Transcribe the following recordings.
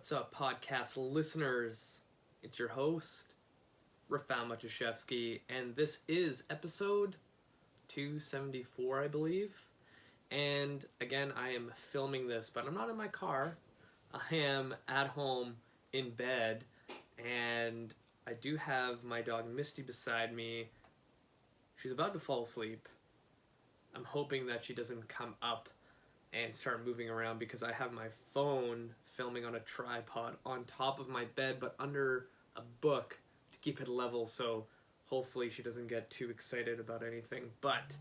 What's up, podcast listeners? It's your host, Rafal Matuszewski, and this is episode 274, I believe. And again, I am filming this, but I'm not in my car. I am at home in bed, and I do have my dog Misty beside me. She's about to fall asleep. I'm hoping that she doesn't come up and start moving around because I have my phone filming on a tripod on top of my bed but under a book to keep it level, so hopefully she doesn't get too excited about anything. But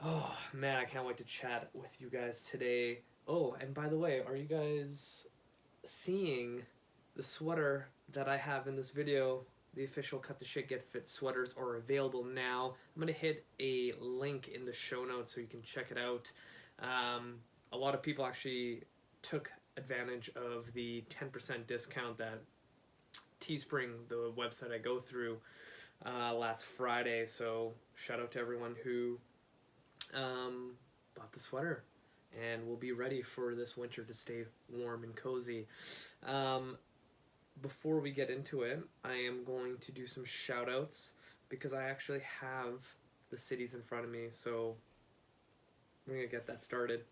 oh man, I can't wait to chat with you guys today. Oh, and by the way, are you guys seeing the sweater that I have in this video? The official Cut the Shit Get Fit sweaters are available now. I'm going to hit a link in the show notes so you can check it out. A lot of people actually took advantage of the 10% discount that Teespring, the website I go through, last Friday. So shout out to everyone who bought the sweater, and we'll be ready for this winter to stay warm and cozy. Before we get into it, I am going to do some shout outs because I actually have the cities in front of me, so we're going to get that started.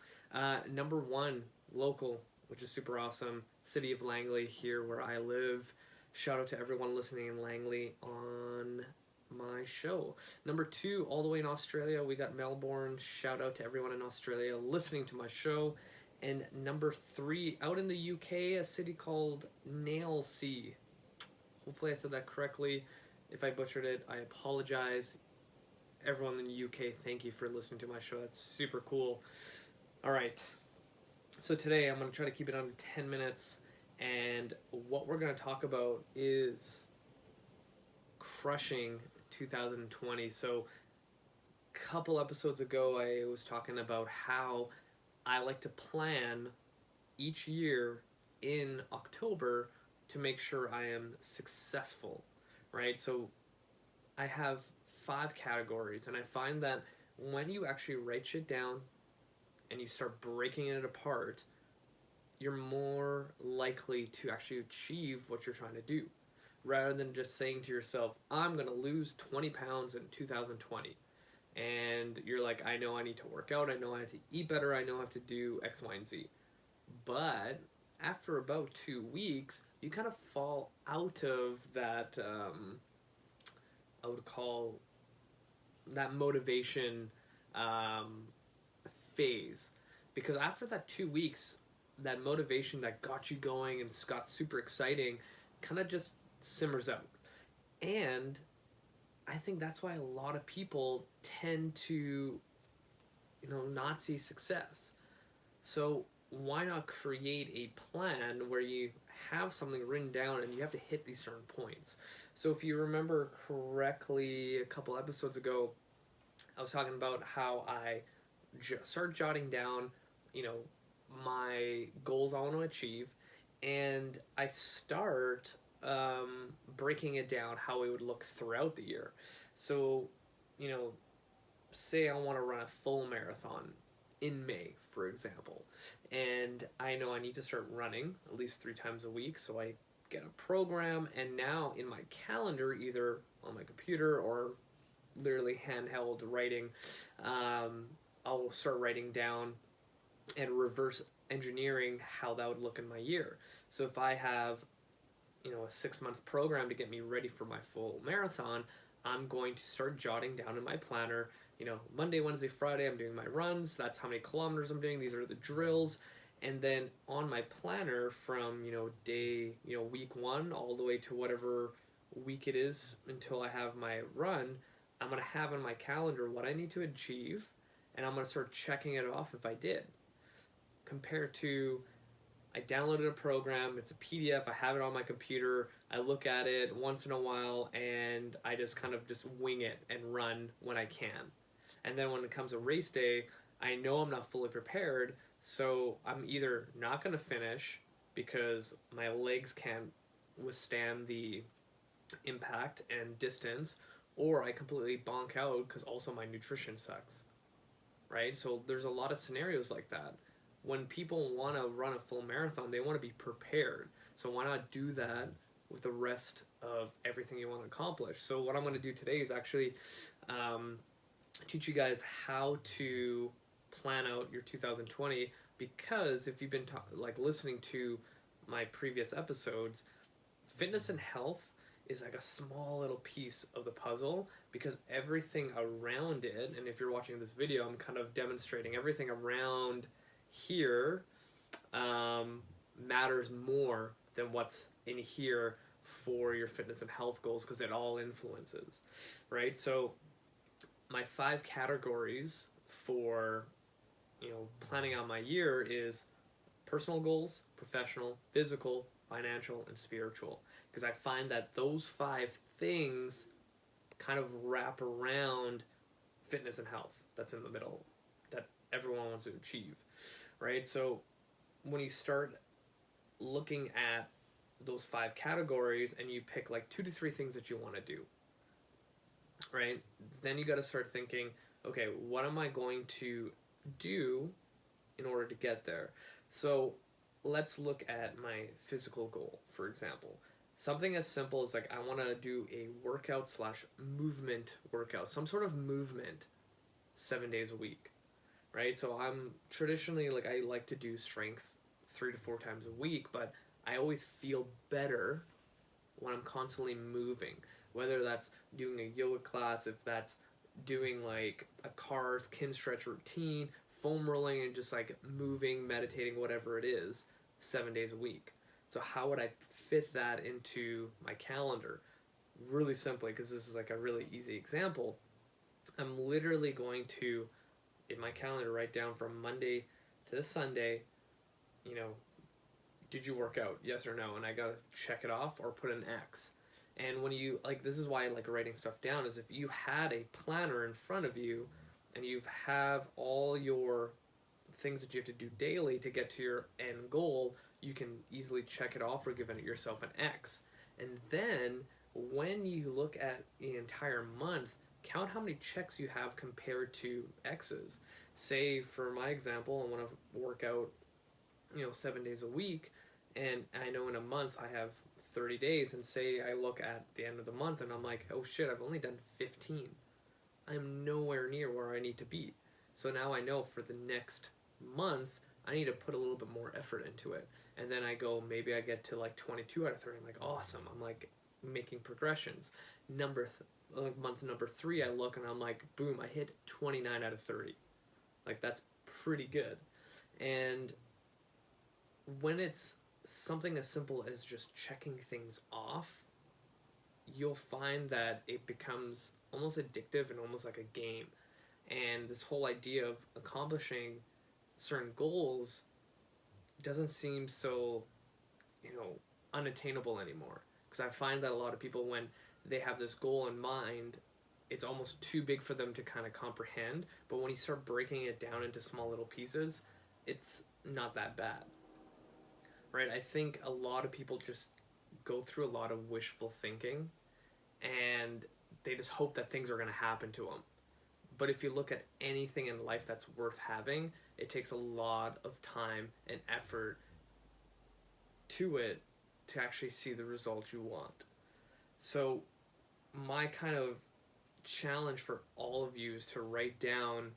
Number one, local, which is super awesome, City of Langley, here where I live. Shout out to everyone listening in Langley on my show. Number two, all the way in Australia, we got Melbourne. Shout out to everyone in Australia listening to my show. And number three, out in the UK, a city called Nailsea. Hopefully I said that correctly. If I butchered it, I apologize. Everyone in the UK, thank you for listening to my show. That's super cool. All right. So today I'm going to try to keep it under 10 minutes. And what we're going to talk about is crushing 2020. So a couple episodes ago, I was talking about how I like to plan each year in October to make sure I am successful, right? So I have 5 categories, and I find that when you actually write shit down and you start breaking it apart, you're more likely to actually achieve what you're trying to do, rather than just saying to yourself, I'm going to lose 20 pounds in 2020. And you're like, I know I need to work out, I know I have to eat better, I know I have to do X, Y, and Z. But after about 2 weeks, you kind of fall out of that, I would call that motivation phase. Because after that 2 weeks, that motivation that got you going and got super exciting kind of just simmers out. And I think that's why a lot of people tend to, not see success. So why not create a plan where you have something written down and you have to hit these certain points? So if you remember correctly, a couple episodes ago, I was talking about how I started jotting down, my goals I want to achieve, and I start breaking it down how it would look throughout the year. So, say I want to run a full marathon in May, for example, and I know I need to start running at least 3 times a week, so I get a program, and now in my calendar, either on my computer or literally handheld writing, I'll start writing down and reverse engineering how that would look in my year. So if I have a 6-month program to get me ready for my full marathon, I'm going to start jotting down in my planner, Monday, Wednesday, Friday, I'm doing my runs. That's how many kilometers I'm doing. These are the drills. And then on my planner from, day, week 1 all the way to whatever week it is until I have my run, I'm going to have in my calendar what I need to achieve, and I'm going to start checking it off if I did. Compared to, I downloaded a program, it's a PDF, I have it on my computer, I look at it once in a while, and I just kind of just wing it and run when I can. And then when it comes to race day, I know I'm not fully prepared, so I'm either not going to finish because my legs can't withstand the impact and distance, or I completely bonk out because also my nutrition sucks, right? So there's a lot of scenarios like that. when people want to run a full marathon, they want to be prepared. So why not do that with the rest of everything you want to accomplish? So what I'm going to do today is actually teach you guys how to plan out your 2020, because if you've been listening to my previous episodes, fitness and health is like a small little piece of the puzzle, because everything around it, and if you're watching this video, I'm kind of demonstrating everything around here matters more than what's in here for your fitness and health goals, because it all influences, right? So my 5 categories for planning out my year is personal goals, professional, physical, financial, and spiritual, because I find that those 5 things kind of wrap around fitness and health that's in the middle, that everyone wants to achieve, right? So when you start looking at those 5 categories and you pick like 2 to 3 things that you want to do, right? Then you got to start thinking, okay, what am I going to do in order to get there? So let's look at my physical goal, for example. Something as simple as like I want to do a workout / movement workout, some sort of movement 7 days a week, right? So I'm traditionally I like to do strength 3 to 4 times a week, but I always feel better when I'm constantly moving, whether that's doing a yoga class, if that's doing like a car kin stretch routine, foam rolling, and just like moving, meditating, whatever it is, 7 days a week. So how would I fit that into my calendar? Really simply, because this is like a really easy example, I'm literally going to, in my calendar, write down from Monday to Sunday, did you work out? Yes or no? And I gotta check it off or put an X. And when you, this is why I like writing stuff down, is if you had a planner in front of you and you have all your things that you have to do daily to get to your end goal, you can easily check it off or give yourself an X. And then when you look at the entire month, count how many checks you have compared to X's. Say, for my example, I want to work out 7 days a week, and I know in a month I have 30 days, and say I look at the end of the month and I'm like, oh shit, I've only done 15. I'm nowhere near where I need to be. So now I know for the next month I need to put a little bit more effort into it. And then I go, maybe I get to 22 out of 30. I'm like, awesome. I'm making progressions. Month number 3, I look and I'm like, boom, I hit 29 out of 30. That's pretty good. And when it's something as simple as just checking things off, you'll find that it becomes almost addictive and almost like a game. And this whole idea of accomplishing certain goals doesn't seem so, unattainable anymore. Because I find that a lot of people, when they have this goal in mind, it's almost too big for them to kind of comprehend. But when you start breaking it down into small little pieces, it's not that bad. Right? I think a lot of people just go through a lot of wishful thinking, and they just hope that things are going to happen to them. But if you look at anything in life that's worth having, it takes a lot of time and effort to it to actually see the results you want. So my kind of challenge for all of you is to write down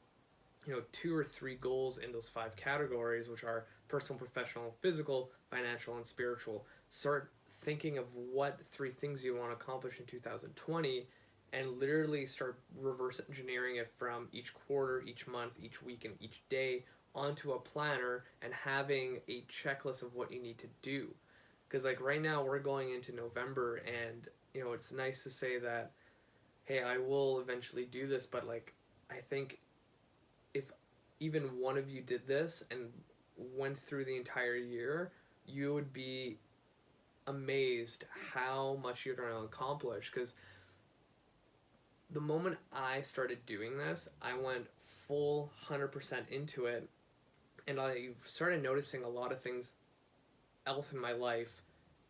2 or 3 goals in those 5 categories, which are personal, professional, physical, financial, and spiritual. Start thinking of what 3 things you want to accomplish in 2020, and literally start reverse engineering it from each quarter, each month, each week, and each day onto a planner, and having a checklist of what you need to do. Because right now we're going into November, and it's nice to say that, hey, I will eventually do this, but I think if even one of you did this and went through the entire year, you would be amazed how much you're going to accomplish. Because the moment I started doing this, I went full 100% into it, and I started noticing a lot of things else in my life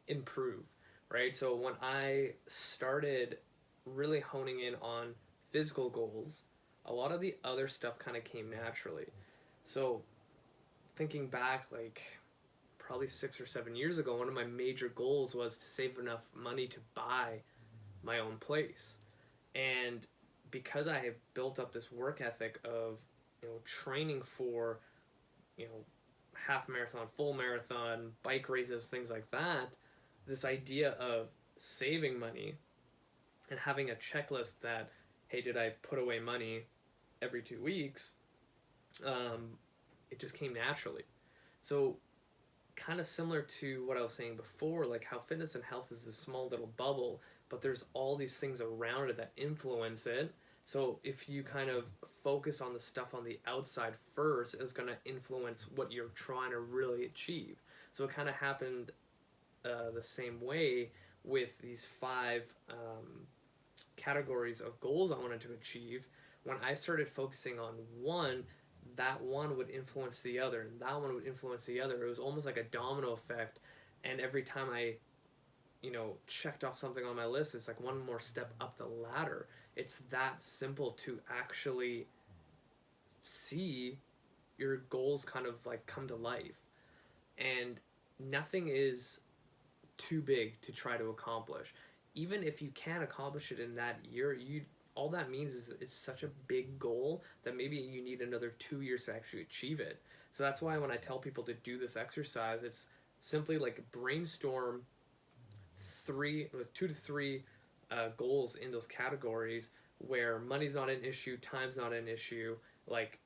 improve, right? So when I started really honing in on physical goals, a lot of the other stuff kind of came naturally. So thinking back, like probably 6 or 7 years ago, one of my major goals was to save enough money to buy my own place. And because I have built up this work ethic of, training for, you know, half marathon, full marathon, bike races, things like that, this idea of saving money and having a checklist that, hey, did I put away money every 2 weeks? It just came naturally. So kind of similar to what I was saying before, like how fitness and health is this small little bubble, but there's all these things around it that influence it. So if you kind of focus on the stuff on the outside first, it's going to influence what you're trying to really achieve. So it kind of happened the same way with these 5 categories of goals I wanted to achieve. When I started focusing on one, that one would influence the other, and that one would influence the other. It was almost like a domino effect, and every time I, checked off something on my list, it's like one more step up the ladder. It's that simple to actually see your goals kind of like come to life. And nothing is too big to try to accomplish. Even if you can accomplish it in that year, all that means is it's such a big goal that maybe you need another 2 years to actually achieve it. So that's why when I tell people to do this exercise, it's simply like brainstorm 2 to 3 goals in those categories where money's not an issue, time's not an issue, like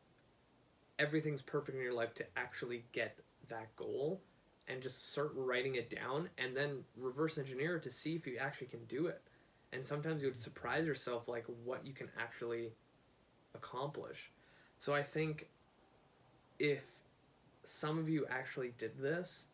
everything's perfect in your life to actually get that goal, and just start writing it down and then reverse engineer it to see if you actually can do it. And sometimes you would surprise yourself like what you can actually accomplish. So I think if some of you actually did this,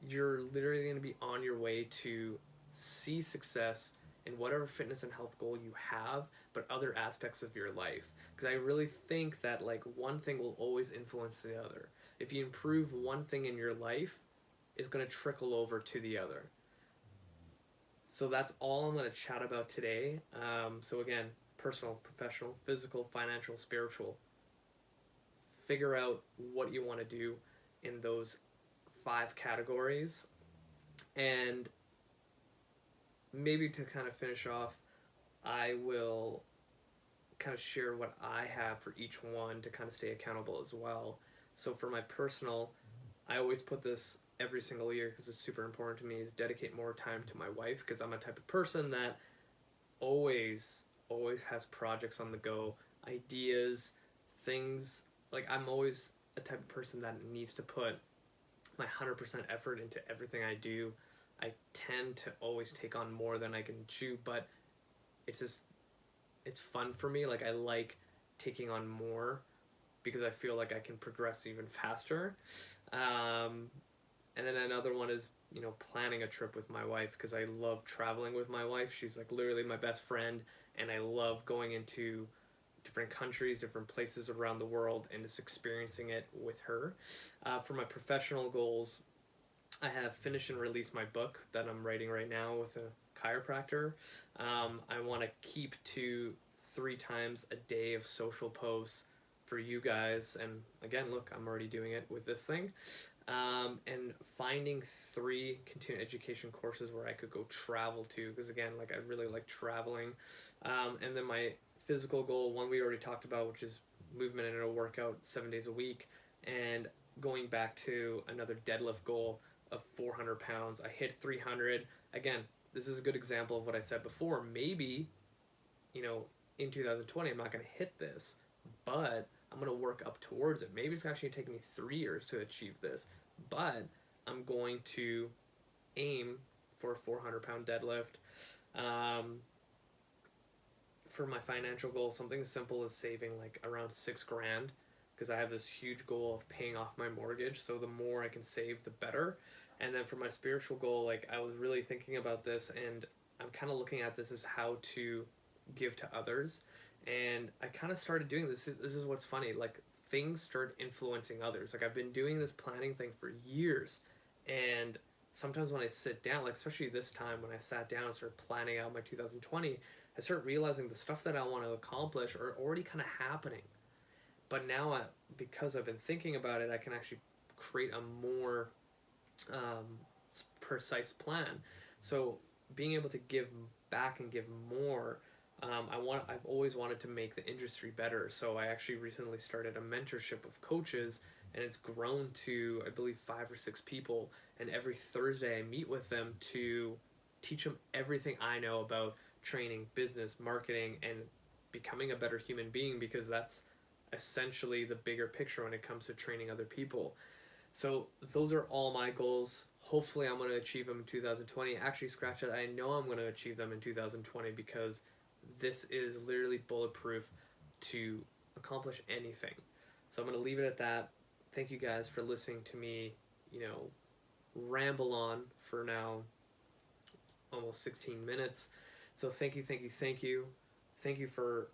you're literally going to be on your way to see success in whatever fitness and health goal you have, but other aspects of your life. Because I really think that like one thing will always influence the other. If you improve one thing in your life, it's going to trickle over to the other. So that's all I'm going to chat about today. So again, personal, professional, physical, financial, spiritual. Figure out what you want to do in those 5 categories. And maybe to kind of finish off, I will kind of share what I have for each one to kind of stay accountable as well. So for my personal, I always put this every single year because it's super important to me, is dedicate more time to my wife, because I'm a type of person that always has projects on the go, ideas, things. Like I'm always a type of person that needs to put my 100% effort into everything I do. I tend to always take on more than I can chew, but it's fun for me. Like I like taking on more because I feel like I can progress even faster. And then another one is, planning a trip with my wife, because I love traveling with my wife. She's like literally my best friend, and I love going into different countries, different places around the world, and just experiencing it with her. For my professional goals, I have finished and released my book that I'm writing right now with a chiropractor. I want to keep to 3 times a day of social posts for you guys. And again, look, I'm already doing it with this thing. And finding 3 continuing education courses where I could go travel to, because again, like I really like traveling. And then my physical goal, one we already talked about, which is movement and a workout 7 days a week, and going back to another deadlift goal of 400 pounds. I hit 300. Again, this is a good example of what I said before. Maybe, in 2020, I'm not going to hit this, but I'm going to work up towards it. Maybe it's actually taking me 3 years to achieve this, but I'm going to aim for a 400-pound deadlift. For my financial goal, something as simple as saving like around $6,000, because I have this huge goal of paying off my mortgage. So the more I can save, the better. And then for my spiritual goal, like I was really thinking about this, and I'm kind of looking at this as how to give to others. And I kind of started doing this. This is what's funny. Like things start influencing others. Like I've been doing this planning thing for years, and sometimes when I sit down, like especially this time when I sat down and started planning out my 2020, I start realizing the stuff that I want to accomplish are already kind of happening. But now, because I've been thinking about it, I can actually create a more precise plan. So being able to give back and give more, I've always wanted to make the industry better. So I actually recently started a mentorship of coaches, and it's grown to, I believe, 5 or 6 people. And every Thursday I meet with them to teach them everything I know about training, business, marketing, and becoming a better human being, because that's essentially the bigger picture when it comes to training other people. So those are all my goals. Hopefully I'm going to achieve them in 2020. Actually, scratch that. I know I'm going to achieve them in 2020, because this is literally bulletproof to accomplish anything. So I'm going to leave it at that. Thank you guys for listening to me, ramble on for now almost 16 minutes. So thank you, thank you, thank you. Thank you for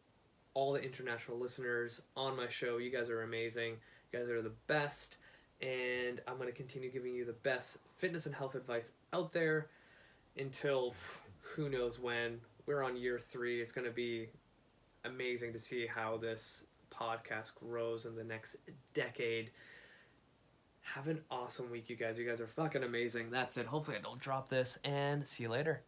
all the international listeners on my show. You guys are amazing. You guys are the best. And I'm going to continue giving you the best fitness and health advice out there until who knows when. We're on year 3. It's going to be amazing to see how this podcast grows in the next decade. Have an awesome week, you guys. You guys are fucking amazing. That's it. Hopefully I don't drop this, and see you later.